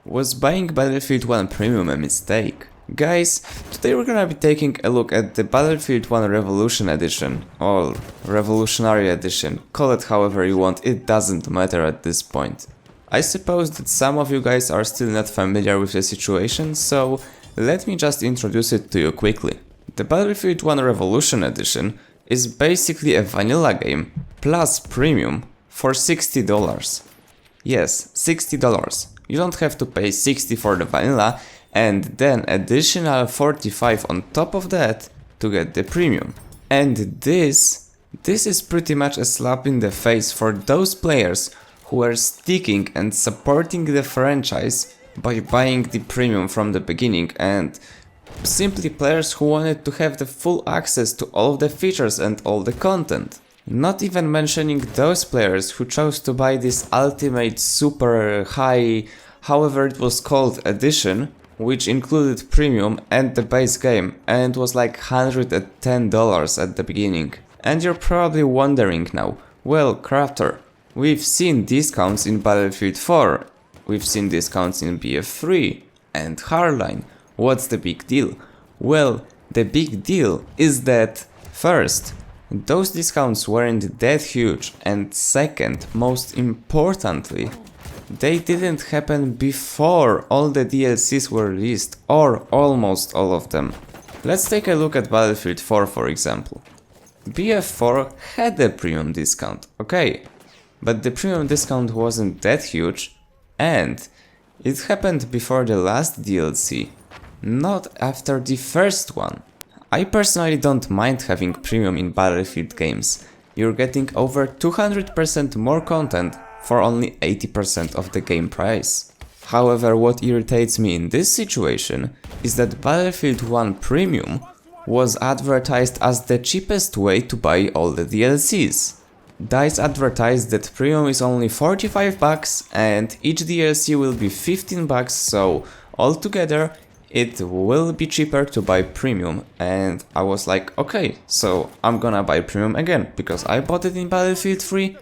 Was buying Battlefield 1 Premium a mistake? Guys, today we're gonna be taking a look at the Battlefield 1 Revolution Edition, or Revolutionary Edition, call it however you want, it doesn't matter at this point. I suppose that some of you guys are still not familiar with the situation, so let me just introduce it to you quickly. The Battlefield 1 Revolution Edition is basically a vanilla game plus premium for $60. Yes, $60. You don't have to pay 60 for the vanilla and then additional 45 on top of that to get the premium. And this is pretty much a slap in the face for those players who are sticking and supporting the franchise by buying the premium from the beginning, and simply players who wanted to have the full access to all of the features and all the content. Not even mentioning those players who chose to buy this ultimate super high, however it was called, edition, which included premium and the base game and was like $110 at the beginning. And you're probably wondering now, well, Crafter, we've seen discounts in Battlefield 4, we've seen discounts in BF3 and Hardline, what's the big deal? Well, the big deal is that, first, those discounts weren't that huge, and second, most importantly, they didn't happen before all the DLCs were released, or almost all of them. Let's take a look at Battlefield 4 for example. BF4 had a premium discount, okay, but the premium discount wasn't that huge, and it happened before the last DLC, not after the first one. I personally don't mind having premium in Battlefield games. You're getting over 200% more content for only 80% of the game price. However, what irritates me in this situation is that Battlefield 1 Premium was advertised as the cheapest way to buy all the DLCs. DICE advertised that premium is only $45 and each DLC will be $15, so altogether it will be cheaper to buy premium, and I was like, okay, so I'm gonna buy premium again, because I bought it in Battlefield 3,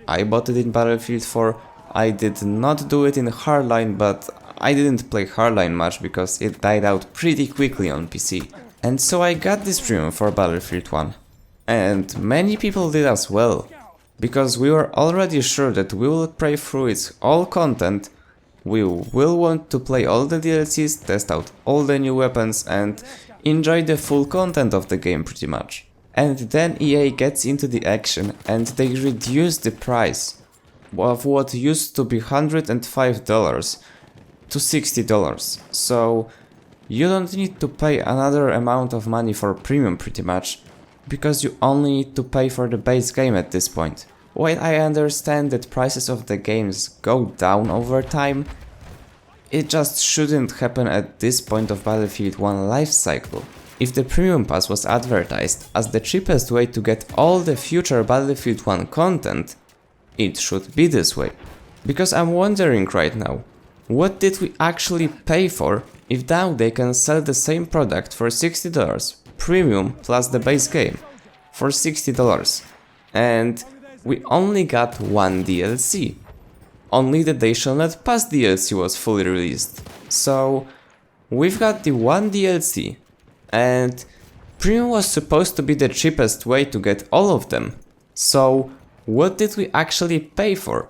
I bought it in Battlefield 4, I did not do it in Hardline, but I didn't play Hardline much because it died out pretty quickly on PC. And so I got this premium for Battlefield 1. And many people did as well, because we were already sure that we will play through its all content. We will want to play all the DLCs, test out all the new weapons and enjoy the full content of the game pretty much. And then EA gets into the action and they reduce the price of what used to be $105 to $60. So you don't need to pay another amount of money for premium pretty much, because you only need to pay for the base game at this point. While I understand that prices of the games go down over time, it just shouldn't happen at this point of Battlefield 1 life cycle. If the Premium Pass was advertised as the cheapest way to get all the future Battlefield 1 content, it should be this way. Because I'm wondering right now, what did we actually pay for if now they can sell the same product for $60, Premium plus the base game, for $60, and we only got one DLC. Only the They Shall Not Pass DLC was fully released. So we've got the one DLC, and Premium was supposed to be the cheapest way to get all of them. So what did we actually pay for?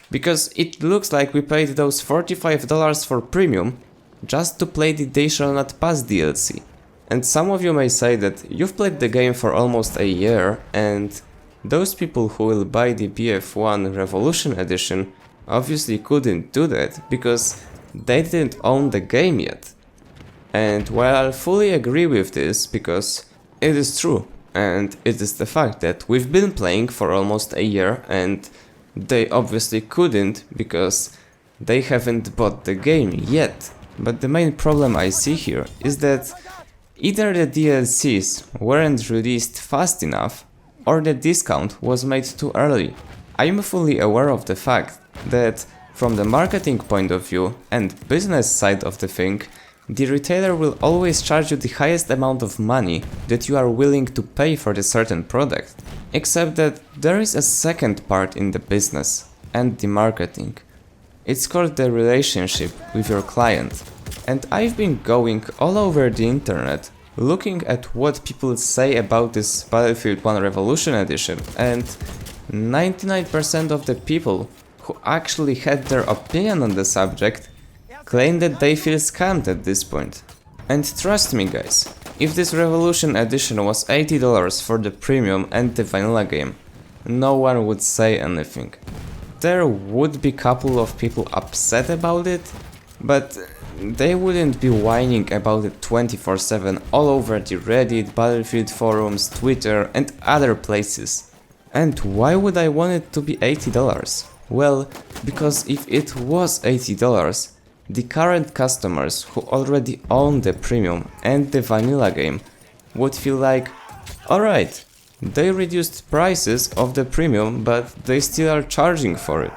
Because it looks like we paid those $45 for Premium just to play the They Shall Not Pass DLC. And some of you may say that you've played the game for almost a year, and those people who will buy the BF1 Revolution Edition obviously couldn't do that because they didn't own the game yet. And while I fully agree with this, because it is true, and it is the fact that we've been playing for almost a year and they obviously couldn't because they haven't bought the game yet. But the main problem I see here is that either the DLCs weren't released fast enough, or the discount was made too early. I am fully aware of the fact that from the marketing point of view and business side of the thing, the retailer will always charge you the highest amount of money that you are willing to pay for the certain product. Except that there is a second part in the business and the marketing. It's called the relationship with your client. And I've been going all over the internet looking at what people say about this Battlefield 1 Revolution Edition, and 99% of the people who actually had their opinion on the subject claim that they feel scammed at this point. And trust me guys, if this Revolution Edition was $80 for the premium and the vanilla game, no one would say anything. There would be a couple of people upset about it, but they wouldn't be whining about it 24/7 all over the Reddit, Battlefield forums, Twitter and other places. And why would I want it to be $80? Well, because if it was $80, the current customers who already own the premium and the vanilla game would feel like, alright, they reduced prices of the premium but they still are charging for it.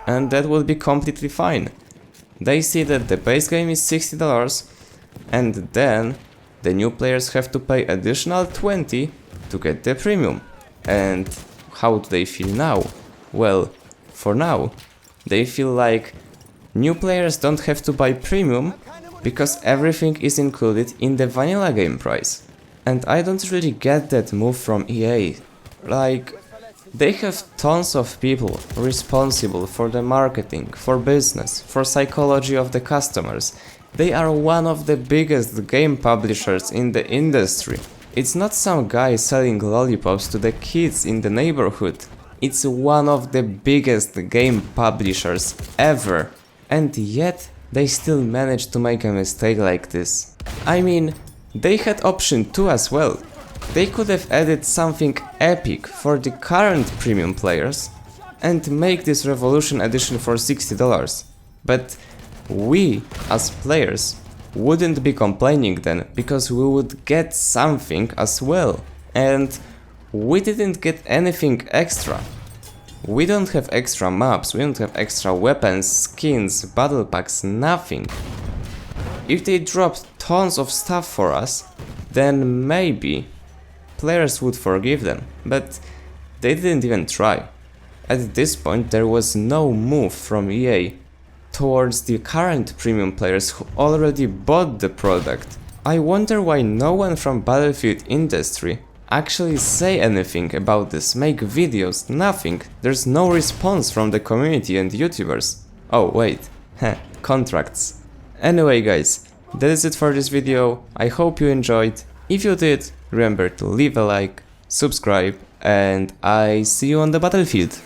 And that would be completely fine. They see that the base game is $60 and then the new players have to pay additional $20 to get the premium. And how do they feel now? Well, for now, they feel like new players don't have to buy premium because everything is included in the vanilla game price. And I don't really get that move from EA. Like, they have tons of people responsible for the marketing, for business, for psychology of the customers. They are one of the biggest game publishers in the industry. It's not some guy selling lollipops to the kids in the neighborhood. It's one of the biggest game publishers ever. And yet, they still managed to make a mistake like this. I mean, they had option 2 as well. They could have added something epic for the current premium players and make this Revolution Edition for $60. But we, as players, wouldn't be complaining then, because we would get something as well. And we didn't get anything extra. We don't have extra maps, we don't have extra weapons, skins, battle packs, nothing. If they dropped tons of stuff for us, then maybe players would forgive them, but they didn't even try. At this point there was no move from EA towards the current premium players who already bought the product. I wonder why no one from Battlefield industry actually say anything about this, make videos, nothing. There's no response from the community and YouTubers. Oh wait, contracts. Anyway guys, that is it for this video. I hope you enjoyed. If you did, remember to leave a like, subscribe, and I see you on the battlefield.